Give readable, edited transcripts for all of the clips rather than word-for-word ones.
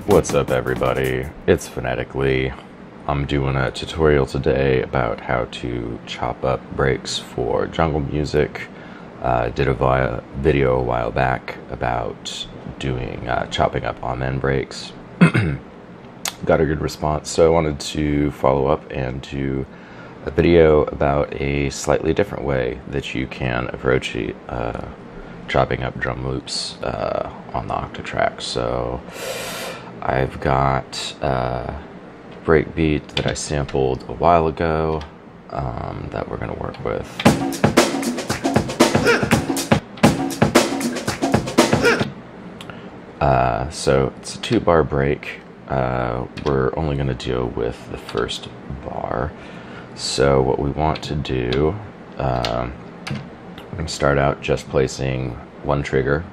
What's up everybody, it's Phonetically. I'm doing a tutorial today about how to chop up breaks for jungle music. Did a video a while back about doing chopping up amen breaks. Got a good response, so I wanted to follow up and do a video about a slightly different way that you can approach chopping up drum loops on the Octatrack. So I've got a breakbeat that I sampled a while ago that we're going to work with. So it's a 2-bar break. We're only going to deal with the first bar. So what we want to do, we're going to start out just placing one trigger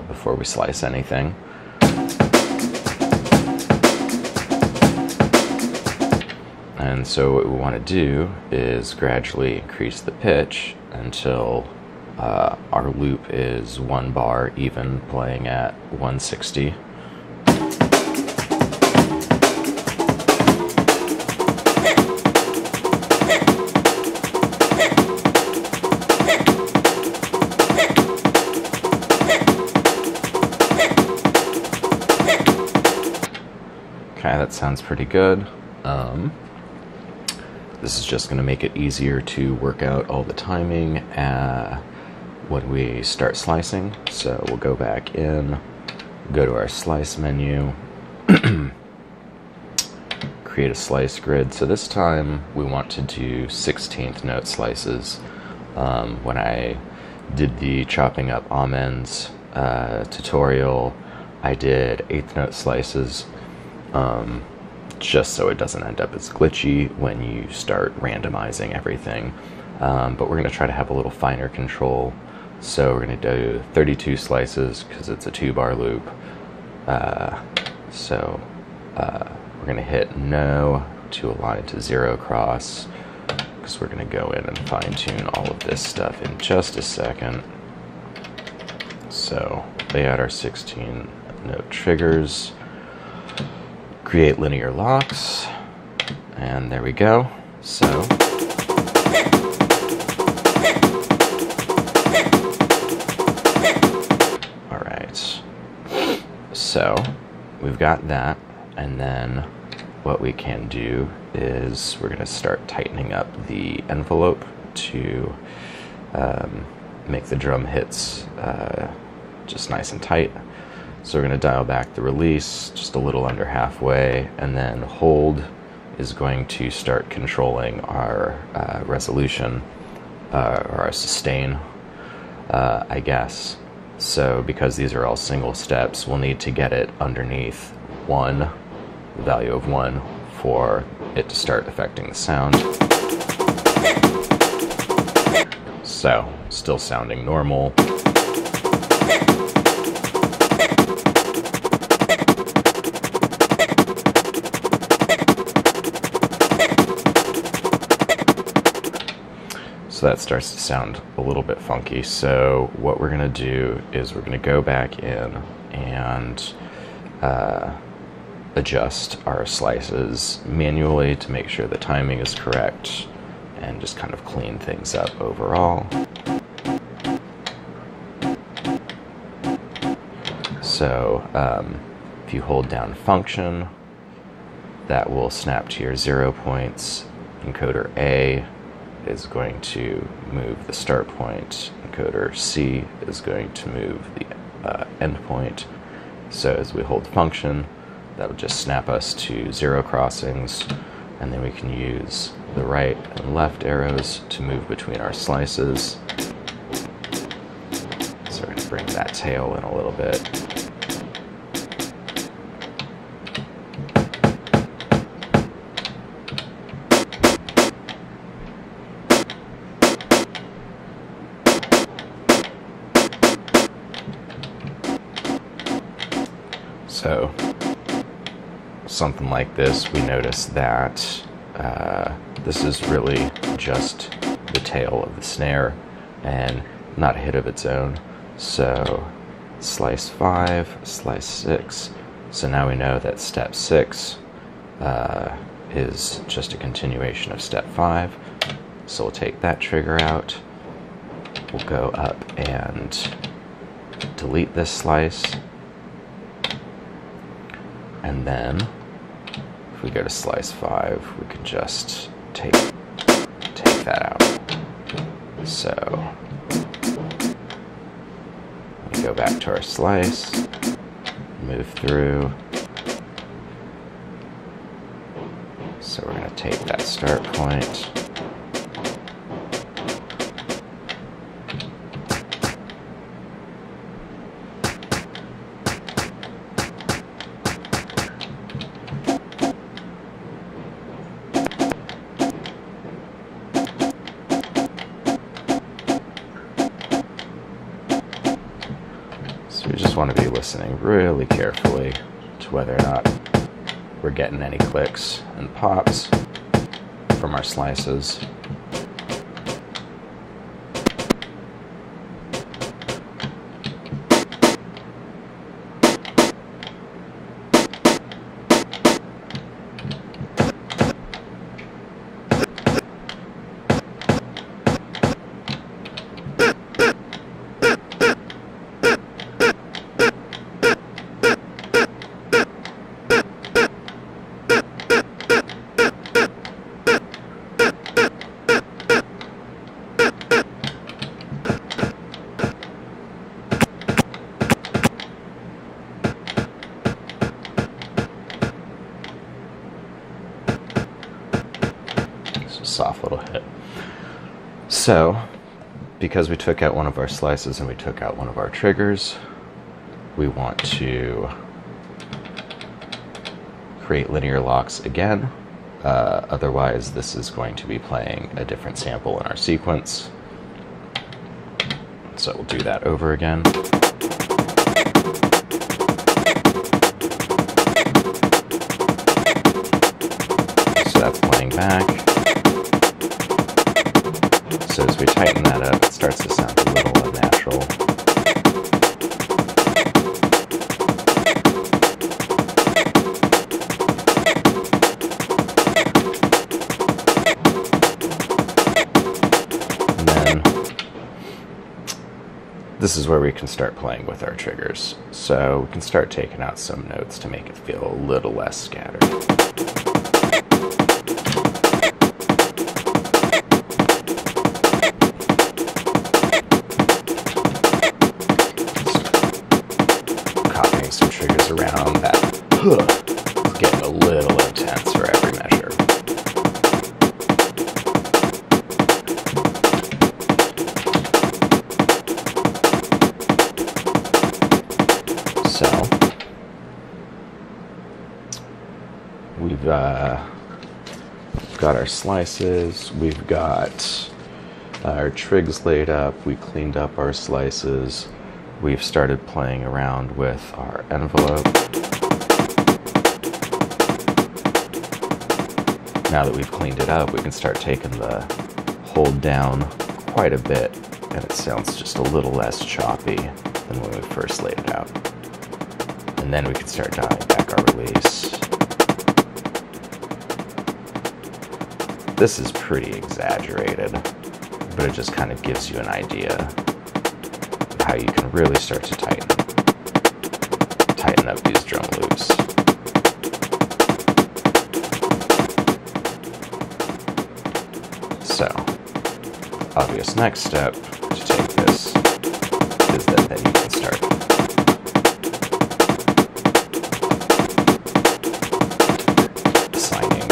before we slice anything. And so what we want to do is gradually increase the pitch until our loop is 1 bar even, playing at 160. Okay, that sounds pretty good. This is just going to make it easier to work out all the timing when we start slicing. So we'll go back in, go to our slice menu, create a slice grid. So this time we want to do 16th note slices. When I did the chopping up amens tutorial, I did 8th note slices. Just so it doesn't end up as glitchy when you start randomizing everything. But we're going to try to have a little finer control. So we're going to do 32 slices because it's a 2-bar loop. So we're going to hit no to align to 0 cross, because we're going to go in and fine tune all of this stuff in just a second. So lay out our 16 note triggers. Create linear locks, and there we go. So all right, so we've got that, and then what we can do is we're going to start tightening up the envelope to make the drum hits just nice and tight. So we're going to dial back the release just a little under halfway, and then hold is going to start controlling our resolution, or our sustain, I guess. So because these are all single steps, we'll need to get it underneath 1, the value of 1, for it to start affecting the sound. So, still sounding normal. So that starts to sound a little bit funky. So what we're going to do is we're going to go back in and adjust our slices manually to make sure the timing is correct and just kind of clean things up overall. So if you hold down function, that will snap to your 0 points. Encoder A is going to move the start point. Encoder C is going to move the end point. So as we hold function, that would just snap us to 0 crossings, and then we can use the right and left arrows to move between our slices. So we're going to bring that tail in a little bit. So something like this, we notice that this is really just the tail of the snare and not a hit of its own. So slice 5, slice 6. So now we know that step 6 is just a continuation of step 5. So we'll take that trigger out. We'll go up and delete this slice. And then if we go to slice 5, we can just take that out. So we go back to our slice, move through. So we're going to take that start point. So we just want to be listening really carefully to whether or not we're getting any clicks and pops from our slices. Soft little hit. So because we took out one of our slices and we took out one of our triggers, we want to create linear locks again. Otherwise this is going to be playing a different sample in our sequence. So we'll do that over again. So that's playing back. So as we tighten that up, it starts to sound a little unnatural. And then this is where we can start playing with our triggers. So we can start taking out some notes to make it feel a little less scattered. Some triggers around that. It's getting a little intense for every measure. So we've got our slices, we've got our trigs laid up, we cleaned up our slices. We've started playing around with our envelope. Now that we've cleaned it up, we can start taking the hold down quite a bit, and it sounds just a little less choppy than when we first laid it out. And then we can start dialing back our release. This is pretty exaggerated, but it just kind of gives you an idea how you can really start to tighten up these drum loops. So, obvious next step to take this is that then you can start assigning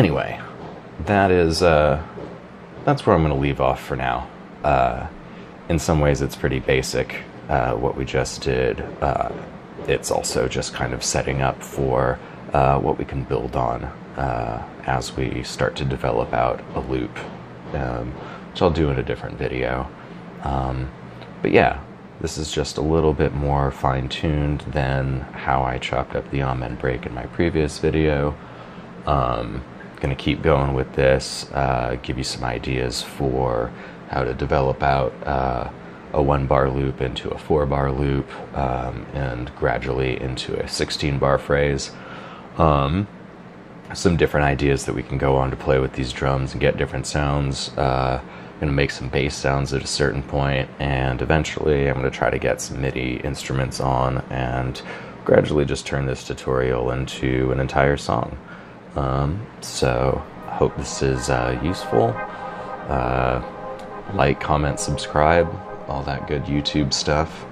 Anyway, that's where I'm going to leave off for now. In some ways, it's pretty basic, what we just did. It's also just kind of setting up for what we can build on as we start to develop out a loop, which I'll do in a different video. But yeah, this is just a little bit more fine-tuned than how I chopped up the on and break in my previous video. Gonna keep going with this, give you some ideas for how to develop out a 1-bar loop into a 4-bar loop, and gradually into a 16-bar phrase. Some different ideas that we can go on to play with these drums and get different sounds. Gonna make some bass sounds at a certain point, and eventually I'm gonna try to get some MIDI instruments on and gradually just turn this tutorial into an entire song. So I hope this is useful. Like, comment, subscribe, all that good YouTube stuff.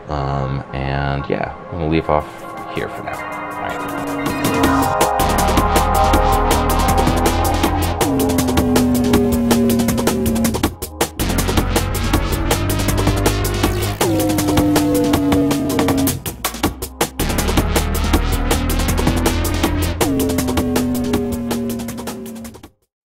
And yeah, I'm gonna leave off here for now.